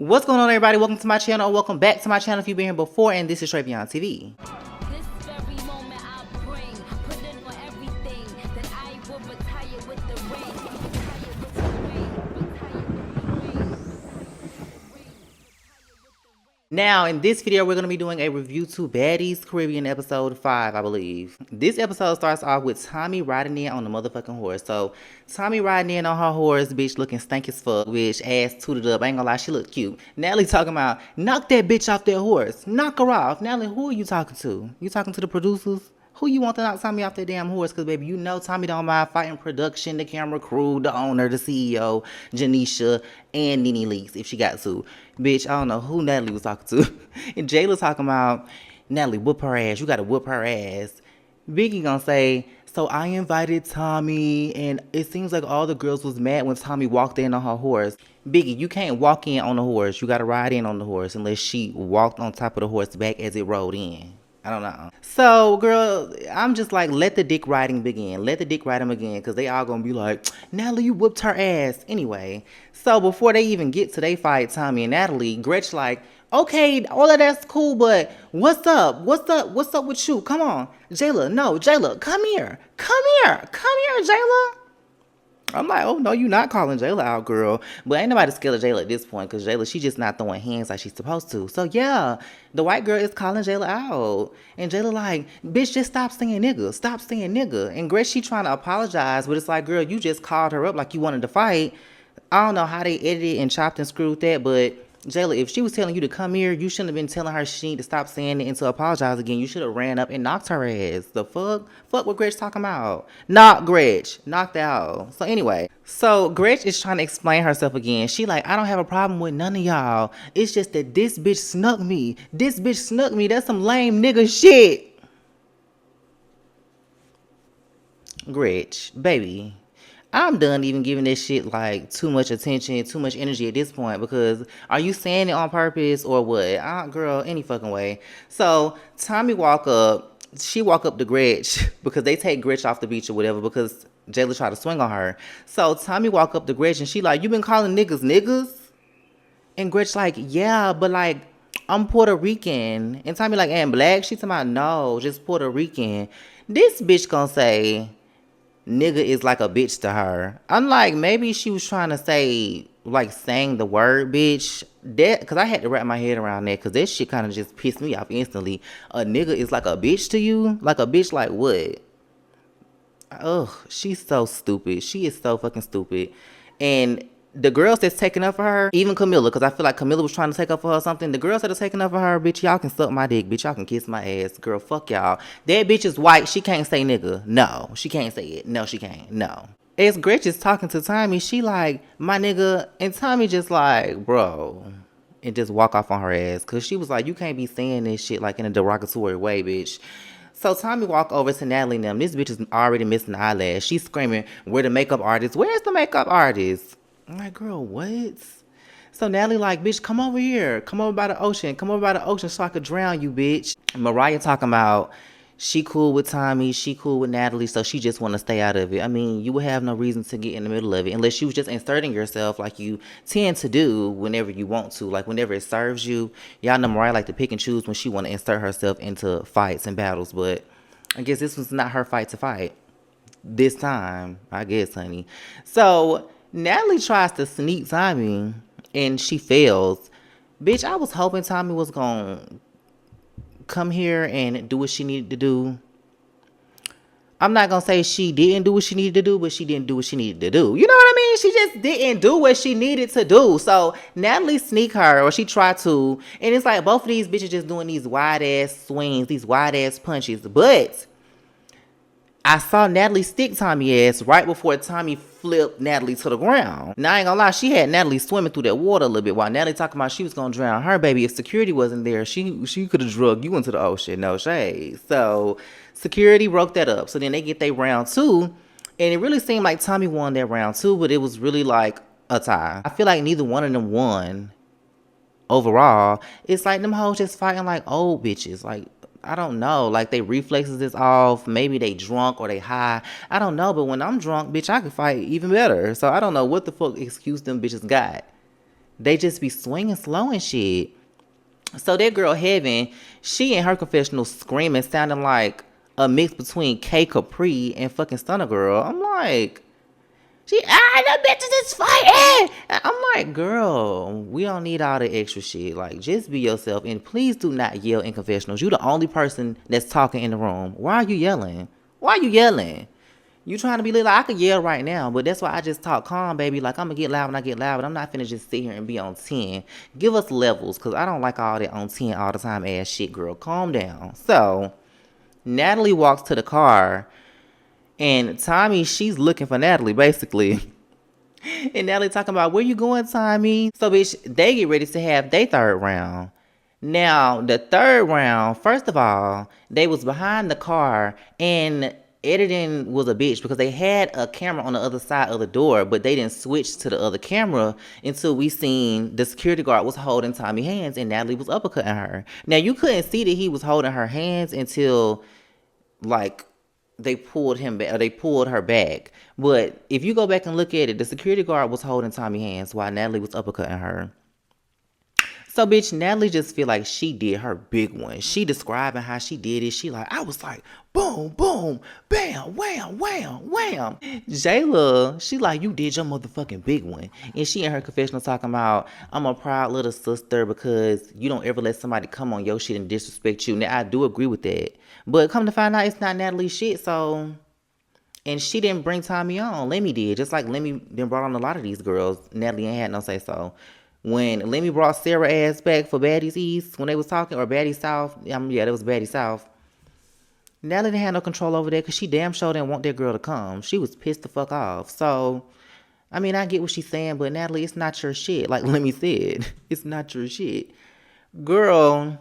What's going on, everybody? Welcome to my channel, or welcome back to my channel if you've been here before, and this is Straight Beyond TV. This very moment I bring, put in on everything that I will retire with the ring. Retire with the ring. Retire with the ring. Now, in this video, we're going to be doing a review to Baddies Caribbean episode 5, I believe. This episode starts off with Tommy riding in on the motherfucking horse. So, Tommy riding in on her horse, bitch looking stank as fuck, bitch, ass tooted up. I ain't gonna lie, she look cute. Natalie talking about, knock that bitch off that horse. Knock her off. Natalie, who are you talking to? You talking to the producers? Who you want to knock Tommy off that damn horse? Because, baby, you know Tommy don't mind fighting production, the camera crew, the owner, the CEO, Janisha, and Nene Leakes if she got to. Bitch, I don't know who Natalie was talking to. And Jayla talking about, Natalie, whoop her ass. You got to whoop her ass. Biggy gonna say, so I invited Tommy, and it seems like all the girls was mad when Tommy walked in on her horse. Biggie, you can't walk in on the horse. You got to ride in on the horse unless she walked on top of the horse back as it rode in. I don't know. So, girl, I'm just like, let the dick riding begin. Let the dick ride him again, because they all gonna be like, Natalie, you whooped her ass. Anyway, so before they even get to they fight, Tommy and Natalie, Gretch like, okay, all of that's cool, but what's up? What's up? What's up with you? Come on. Jayla, no, Jayla, come here. Come here. Come here, Jayla. I'm like, oh, no, you not calling Jayla out, girl. But ain't nobody scared of Jayla at this point, because Jayla, she just not throwing hands like she's supposed to. So, yeah, the white girl is calling Jayla out. And Jayla like, bitch, just stop saying nigga. Stop saying nigga. And Grace, she trying to apologize, but it's like, girl, you just called her up like you wanted to fight. I don't know how they edited and chopped and screwed that, but Jayla, if she was telling you to come here, you shouldn't have been telling her she need to stop saying it and to apologize again. You should have ran up and knocked her ass. The fuck? Fuck what Gretch talking about. Knock Gretch. Knocked out. So anyway. So Gretch is trying to explain herself again. She like, I don't have a problem with none of y'all. It's just that this bitch snuck me. This bitch snuck me. That's some lame nigga shit. Gretch, baby. I'm done even giving this shit like too much attention, too much energy at this point, because are you saying it on purpose or what? Girl, any fucking way. So Tommy she walk up to Gretch because they take Gretch off the beach or whatever because Jayla tried to swing on her. So Tommy walk up to Gretch and she like, you been calling niggas niggas? And Gretch like, yeah, but like, I'm Puerto Rican. And Tommy like, and black? She talking about, no, just Puerto Rican. This bitch gonna say, nigga is like a bitch to her. I'm like, maybe she was trying to say, like, saying the word bitch. That, because I had to wrap my head around that, because that shit kind of just pissed me off instantly. A nigga is like a bitch to you? Like a bitch like what? Ugh, she's so stupid. She is so fucking stupid. And the girls that's taking up for her, even Camilla, because I feel like Camilla was trying to take up for her or something. The girls that are taking up for her, bitch, y'all can suck my dick. Bitch, y'all can kiss my ass. Girl, fuck y'all. That bitch is white. She can't say nigga. No, she can't say it. No, she can't. No. As Gretch is talking to Tommy, she like, my nigga. And Tommy just like, bro. And just walk off on her ass. Because she was like, you can't be saying this shit like in a derogatory way, bitch. So Tommy walk over to Natalie and them. This bitch is already missing the eyelash. She's screaming, where the makeup artist? Where's the makeup artist? I'm like, girl, what? So Natalie like, bitch, come over here. Come over by the ocean. Come over by the ocean so I could drown you, bitch. Mariah talking about she cool with Tommy. She cool with Natalie. So she just want to stay out of it. I mean, you would have no reason to get in the middle of it unless you was just inserting yourself like you tend to do whenever you want to. Like whenever it serves you. Y'all know Mariah like to pick and choose when she want to insert herself into fights and battles. But I guess this was not her fight to fight. This time, I guess, honey. So Natalie tries to sneak Tommy, and she fails. Bitch, I was hoping Tommy was going to come here and do what she needed to do. I'm not going to say she didn't do what she needed to do, but she didn't do what she needed to do. You know what I mean? She just didn't do what she needed to do. So Natalie sneak her, or she tried to, and it's like both of these bitches just doing these wide-ass swings, these wide-ass punches. But I saw Natalie stick Tommy ass right before Tommy flipped Natalie to the ground. Now, I ain't gonna lie, she had Natalie swimming through that water a little bit while Natalie talking about she was gonna drown her baby. If security wasn't there, she could have drugged you into the ocean. No shade. So security broke that up. So then they get their round two. And it really seemed like Tommy won that round two, but it was really like a tie. I feel like neither one of them won overall. It's like them hoes just fighting like old bitches. Like, I don't know, like they reflexes is off, maybe they drunk or they high, I don't know, but when I'm drunk, bitch, I can fight even better. So I don't know what the fuck excuse them bitches got. They just be swinging slow and shit. So that girl Heaven, she in her confessional screaming, sounding like a mix between K Capri and fucking Stunner Girl. I'm like, the bitches is fighting. I'm like, girl, we don't need all the extra shit. Like, just be yourself, and please do not yell in confessionals. You the only person that's talking in the room. Why are you yelling? Why are you yelling? You trying to be lit? Like, I could yell right now, but that's why I just talk calm, baby. Like, I'm gonna get loud when I get loud, but I'm not finna just sit here and be on 10. Give us levels, cause I don't like all that on 10 all the time ass shit, girl. Calm down. So Natalie walks to the car, and Tommy, she's looking for Natalie, basically. And Natalie talking about, where you going, Tommy? So, bitch, they get ready to have their third round. Now, the third round, first of all, they was behind the car, and editing was a bitch because they had a camera on the other side of the door, but they didn't switch to the other camera until we seen the security guard was holding Tommy's hands and Natalie was uppercutting her. Now, you couldn't see that he was holding her hands until, like, they pulled him back, or they pulled her back. But if you go back and look at it, the security guard was holding Tommy's hands while Natalie was uppercutting her. So, bitch, Natalie just feel like she did her big one. She describing how she did it. She like, I was like, boom, boom, bam, wham, wham, wham. Jayla, she like, you did your motherfucking big one. And she in her confessional talking about, I'm a proud little sister because you don't ever let somebody come on your shit and disrespect you. Now, I do agree with that. But come to find out, it's not Natalie's shit, so... And she didn't bring Tommy on. Lemmy did. Just like Lemmy then brought on a lot of these girls. Natalie ain't had no say so. When Lemmy brought Sarah ass back for Baddies East, when they was talking, or Baddies South, yeah, that was Baddies South. Natalie didn't have no control over that because she damn sure didn't want that girl to come. She was pissed the fuck off. So, I mean, I get what she's saying, but Natalie, it's not your shit. Like Lemmy said, it's not your shit. Girl,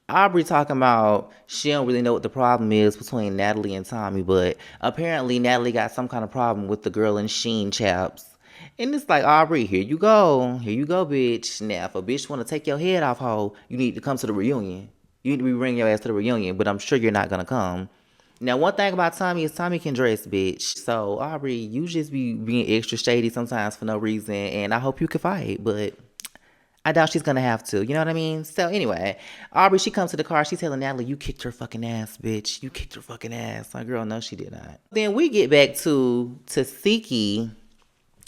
Aubrey talking about she don't really know what the problem is between Natalie and Tommy, but apparently Natalie got some kind of problem with the girl in Sheen chaps. And it's like, Aubrey, here you go, bitch. Now, if a bitch want to take your head off, hoe, you need to come to the reunion. You need to be bringing your ass to the reunion, but I'm sure you're not gonna come. Now, one thing about Tommy is Tommy can dress, bitch. So, Aubrey, you just be being extra shady sometimes for no reason, and I hope you can fight, but I doubt she's gonna have to. You know what I mean? So anyway, Aubrey, she comes to the car. She's telling Natalie, you kicked her fucking ass, bitch. You kicked her fucking ass. My girl, no, she did not. Then we get back to Tasiki.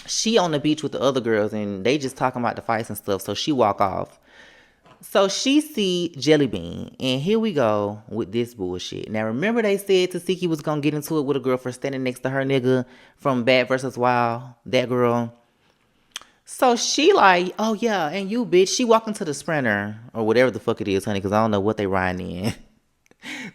She on the beach with the other girls, and they just talking about the fights and stuff. So she walk off. So she see Jelly Bean, and here we go with this bullshit. Now remember they said Tasiki was gonna get into it with a girl for standing next to her nigga from Bad vs. Wild. That girl. So she like, oh yeah, and you bitch. She walking to the Sprinter or whatever the fuck it is, honey, because I don't know what they riding in.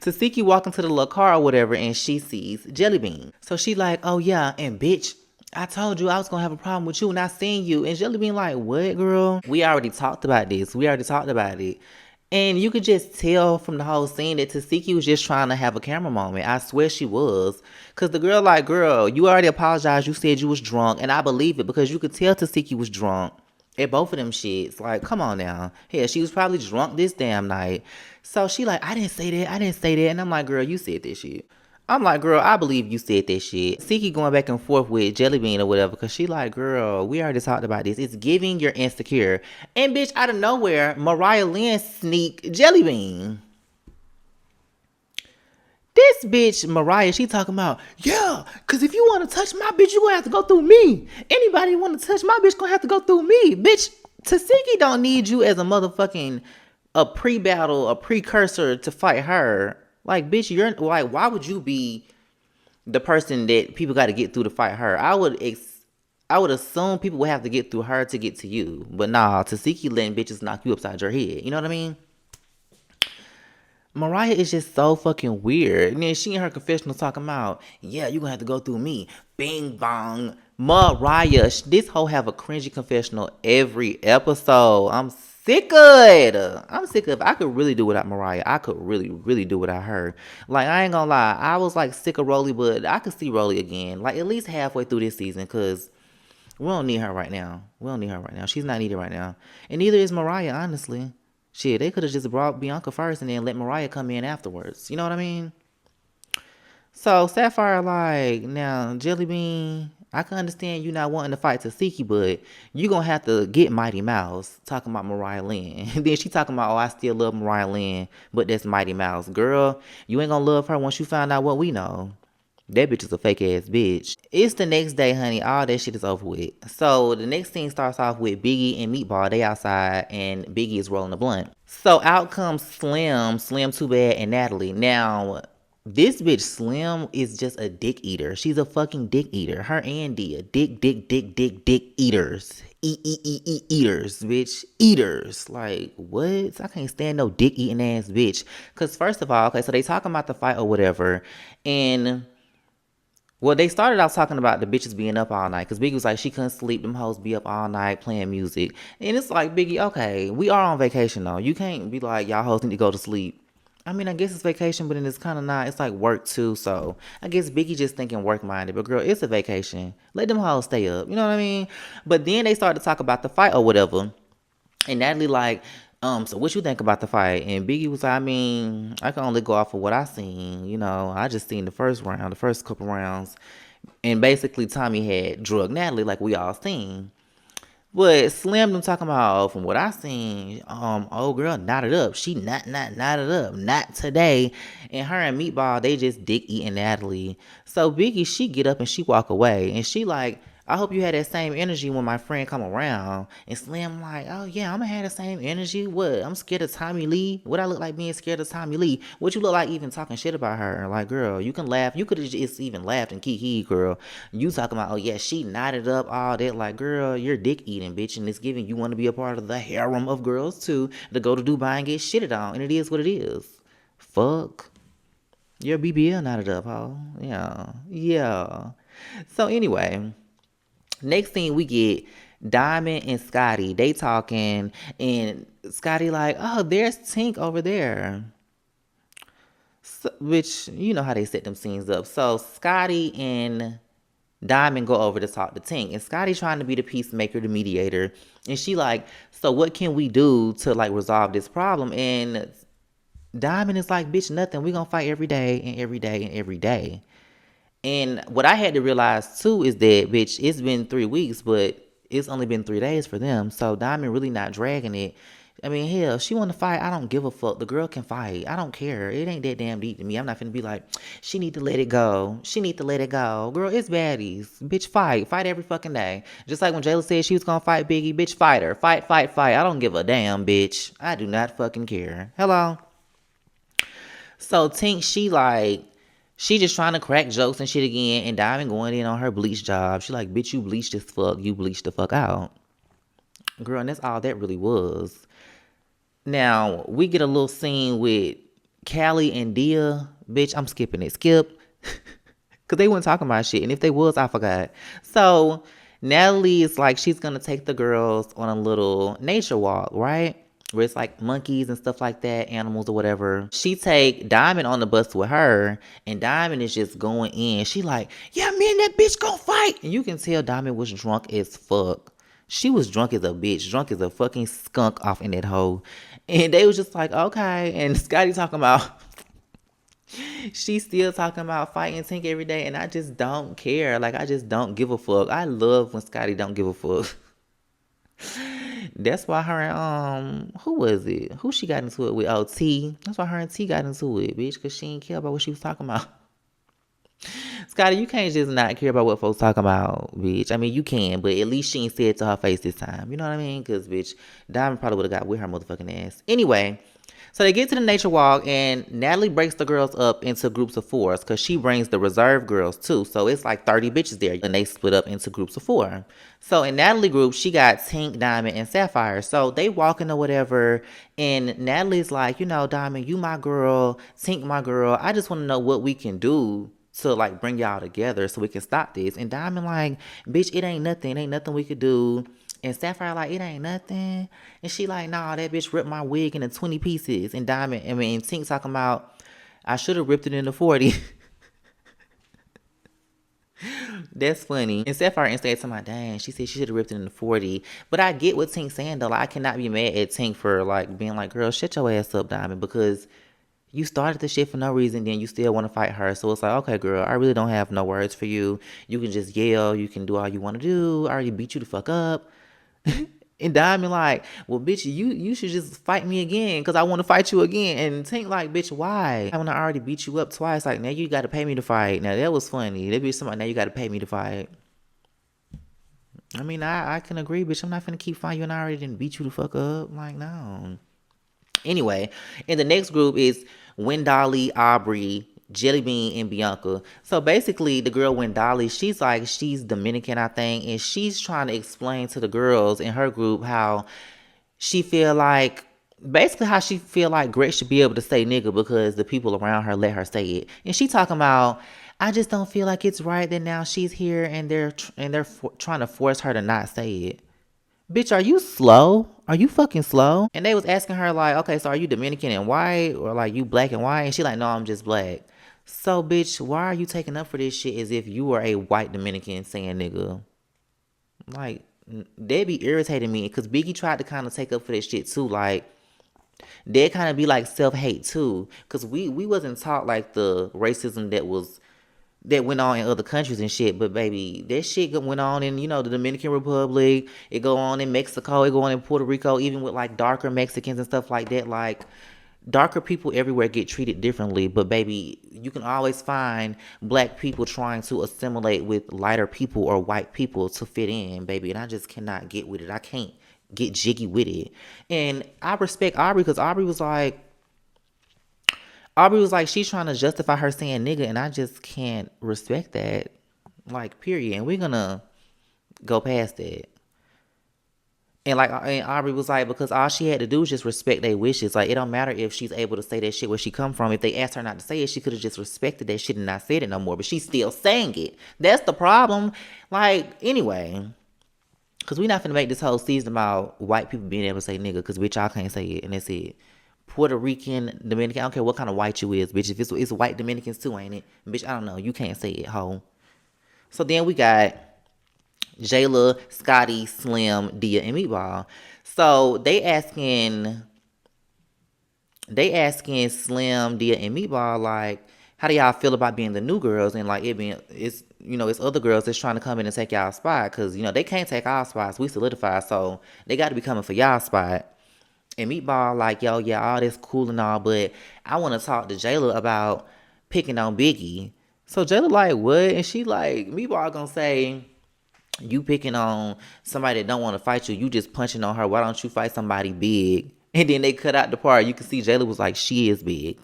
Tasiki walking to the little car or whatever, and she sees Jelly Bean. So she like, oh yeah, and bitch, I told you I was gonna have a problem with you not seeing you. And Jelly Bean like, what, girl? We already talked about this. We already talked about it. And you could just tell from the whole scene that Tasiki was just trying to have a camera moment. I swear she was. Because the girl like, girl, you already apologized. You said you was drunk. And I believe it because you could tell Tasiki was drunk at both of them shits. Like, come on now. Hell, she was probably drunk this damn night. So she like, I didn't say that. I didn't say that. And I'm like, girl, you said that shit. I'm like, girl, I believe you said that shit. Siki going back and forth with Jelly Bean or whatever, because she like, girl, we already talked about this. It's giving you're insecure. And bitch, out of nowhere, Mariah Lynn sneak Jelly Bean. This bitch, Mariah, she talking about, yeah, because if you want to touch my bitch, you going to have to go through me. Anybody want to touch my bitch going to have to go through me. Bitch, Tasiki don't need you as a motherfucking, a pre-battle, a precursor to fight her. Like, bitch, you're like, why would you be the person that people got to get through to fight her? I would assume people would have to get through her to get to you. But nah, Tasiki letting bitches knock you upside your head. You know what I mean? Mariah is just so fucking weird. And then she in her confessional talking about, yeah, you gonna have to go through me. Bing bong. Mariah, this hoe have a cringy confessional every episode. I'm sick of it. I'm sick of it. I could really do without Mariah. I could really, really do without her. Like, I ain't gonna lie. I was like sick of Rolly, but I could see Rolly again. Like, at least halfway through this season, because we don't need her right now. She's not needed right now. And neither is Mariah, honestly. Shit, they could have just brought Bianca first and then let Mariah come in afterwards. You know what I mean? So, Sapphire, like, now, Jelly Bean, I can understand you not wanting to fight Tasiki, but you gonna have to get Mighty Mouse talking about Mariah Lynn. And then she talking about, oh, I still love Mariah Lynn, but that's Mighty Mouse. Girl, you ain't gonna love her once you find out what we know. That bitch is a fake ass bitch. It's the next day, honey. All that shit is over with. So the next scene starts off with Biggie and Meatball. They outside and Biggie is rolling a blunt. So out comes Slim Too Bad, and Natalie. Now, this bitch Slim is just a dick eater. She's a fucking dick eater. Her and Dia. Dick eaters. Eaters, bitch. Eaters. Like, what? I can't stand no dick eating ass bitch. Cause first of all, okay, so they talking about the fight or whatever. And well, they started out talking about the bitches being up all night because Biggie was like, she couldn't sleep. Them hoes be up all night playing music. And it's like, Biggie, okay, we are on vacation though. You can't be like, y'all hoes need to go to sleep. I mean, I guess it's vacation, but then it's kind of not. It's like work too. So I guess Biggie just thinking work minded. But girl, it's a vacation. Let them hoes stay up. You know what I mean? But then they started to talk about the fight or whatever. And Natalie like, so what you think about the fight? And Biggie was like, I mean, I can only go off of what I seen. You know, I just seen the first round, the first couple rounds. And basically Tommy had drugged Natalie like we all seen. But Slim them talking about, oh, from what I seen, old girl knotted up. She knotted up. Not today. And her and Meatball, they just dick eating Natalie. So Biggie, she get up and she walk away. And she like, I hope you had that same energy when my friend come around. And Slim like, oh yeah, I'm gonna have the same energy. What? I'm scared of Tommy Lee. What I look like being scared of Tommy Lee? What you look like even talking shit about her? Like, girl, you can laugh. You could have just even laughed and kiki, girl. You talking about, oh yeah, she knotted up, all that. Like, girl, you're dick eating, bitch. And it's giving you want to be a part of the harem of girls too, to go to Dubai and get shitted on. And it is what it is. Fuck. You're BBL knotted up, ho. Yeah. Yeah. So anyway. Next thing we get Diamond and Scotty. They talking and Scotty like, oh, there's Tink over there. So, which, you know how they set them scenes up. So Scotty and Diamond go over to talk to Tink. And Scotty trying to be the peacemaker, the mediator. And she like, so what can we do to like resolve this problem? And Diamond is like, bitch, nothing. We gonna fight every day and every day and every day. And what I had to realize too is that, bitch, it's been 3 weeks, but it's only been 3 days for them. So Diamond really not dragging it. I mean, hell, she want to fight. I don't give a fuck. The girl can fight. I don't care. It ain't that damn deep to me. I'm not finna be like, she need to let it go. She need to let it go. Girl, it's baddies. Bitch, fight. Fight every fucking day. Just like when Jayla said she was gonna fight Biggie. Bitch, fight her. Fight. I don't give a damn, bitch. I do not fucking care. Hello? So Tink, she just trying to crack jokes and shit again, and Diamond going in on her bleach job. She like, bitch, you bleached as fuck. You bleached the fuck out. Girl, and that's all that really was. Now, we get a little scene with Callie and Dia. Bitch, I'm skipping it. Skip. Because they weren't talking about shit. And if they was, I forgot. So, Natalie is like, she's going to take the girls on a little nature walk, right? Where it's like monkeys and stuff like that, animals or whatever. She take Diamond on the bus with her, and Diamond is just going in. She like, yeah, me and that bitch gonna fight. And you can tell Diamond was drunk as fuck. She was drunk as a bitch, drunk as a fucking skunk off in that hole. And they was just like, okay. And Scotty talking about, she's still talking about fighting Tink every day, and I just don't care. Like, I just don't give a fuck. I love when Scotty don't give a fuck. That's why her and, who was it? Who she got into it with? Oh, T. That's why her and T got into it, bitch, because she didn't care about what she was talking about. Scotty, you can't just not care about what folks talking about, bitch. I mean, you can, but at least she ain't said it to her face this time. You know what I mean? Because, bitch, Diamond probably would have got with her motherfucking ass. Anyway, so they get to the nature walk, and Natalie breaks the girls up into groups of fours because she brings the reserve girls, too. So it's like 30 bitches there, and they split up into groups of four. So in Natalie group, she got Tink, Diamond, and Sapphire. So they walking or whatever, and Natalie's like, you know, Diamond, you my girl, Tink my girl. I just want to know what we can do to like bring y'all together so we can stop this. And Diamond like, bitch, it ain't nothing. It ain't nothing we could do. And Sapphire like, it ain't nothing. And she like, nah, that bitch ripped my wig into 20 pieces. And Tink talking about, I should have ripped it into 40. That's funny. And Sapphire instead to my dang, she said she should have ripped it into 40. But I get what Tink's saying though. Like, I cannot be mad at Tink for like being like, girl, shut your ass up, Diamond, because You started the shit for no reason, then you still want to fight her. So it's like, okay, girl, I really don't have no words for you. You can just yell. You can do all you want to do. I already beat you the fuck up. And Diamond like, well, bitch, you should just fight me again because I want to fight you again. And Tink like, bitch, why? When I already beat you up twice, like, now you got to pay me to fight. Now, that was funny. That bitch somebody, now you got to pay me to fight. I mean, I can agree, bitch. I'm not finna keep fighting you and I already didn't beat you the fuck up. Like, no. Anyway, and the next group is Wendolly, Aubrey, Jelly Bean, and Bianca. So basically, the girl Wendolly, she's Dominican, I think, and she's trying to explain to the girls in her group how she feel like basically how she feel like Gret should be able to say nigga because the people around her let her say it. And she talking about, I just don't feel like it's right that now she's here and they're trying to force her to not say it. Bitch, are you slow? Are you fucking slow? And they was asking her like, okay, so are you Dominican and white or like you black and white? And she like, no, I'm just black. So bitch, why are you taking up for this shit as if you were a white Dominican saying nigga? Like, they be irritating me because Biggie tried to kind of take up for this shit too. Like, they kind of be like self-hate too because we wasn't taught like the racism that went on in other countries and shit. But baby, that shit went on in, the Dominican Republic. It go on in Mexico. It go on in Puerto Rico, even with like darker Mexicans and stuff like that. Like, darker people everywhere get treated differently. But baby, you can always find black people trying to assimilate with lighter people or white people to fit in, baby. And I just cannot get with it. I can't get jiggy with it. And I respect Aubrey because Aubrey was like, she's trying to justify her saying nigga, and I just can't respect that. Like, period. And we're gonna go past that. And Aubrey was like, because all she had to do was just respect their wishes. Like, it don't matter if she's able to say that shit where she come from. If they asked her not to say it, she could have just respected that shit and not said it no more. But she's still saying it. That's the problem. Like, anyway. Because we not finna make this whole season about white people being able to say nigga. Because, bitch, y'all can't say it. And that's it. Puerto Rican, Dominican, I don't care what kind of white you is, bitch. If it's white Dominicans too, ain't it? Bitch, I don't know. You can't say it, ho. So then we got Jayla, Scotty, Slim, Dia, and Meatball. So they asking Slim, Dia, and Meatball like, how do y'all feel about being the new girls and like it's other girls that's trying to come in and take y'all spot because they can't take our spots. We solidified, so they got to be coming for y'all spot. And Meatball like, yo, yeah, all this cool and all, but I want to talk to Jayla about picking on Biggie. So Jayla like, what? And she like, Meatball gonna say, you picking on somebody that don't want to fight you. You just punching on her. Why don't you fight somebody big? And then they cut out the part. You can see Jayla was like, she is big.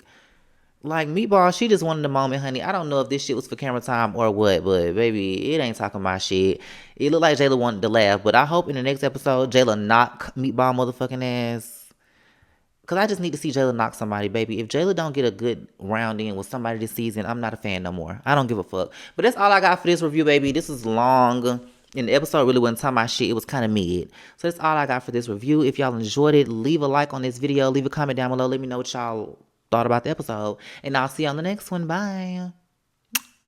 Like, Meatball, she just wanted the moment, honey. I don't know if this shit was for camera time or what, but baby, it ain't talking about shit. It looked like Jayla wanted to laugh, but I hope in the next episode, Jayla knock Meatball motherfucking ass. Because I just need to see Jayla knock somebody, baby. If Jayla don't get a good round in with somebody this season, I'm not a fan no more. I don't give a fuck. But that's all I got for this review, baby. This is long. And the episode really wasn't talking about shit. It was kind of mid. So that's all I got for this review. If y'all enjoyed it, leave a like on this video. Leave a comment down below. Let me know what y'all thought about the episode. And I'll see you on the next one. Bye.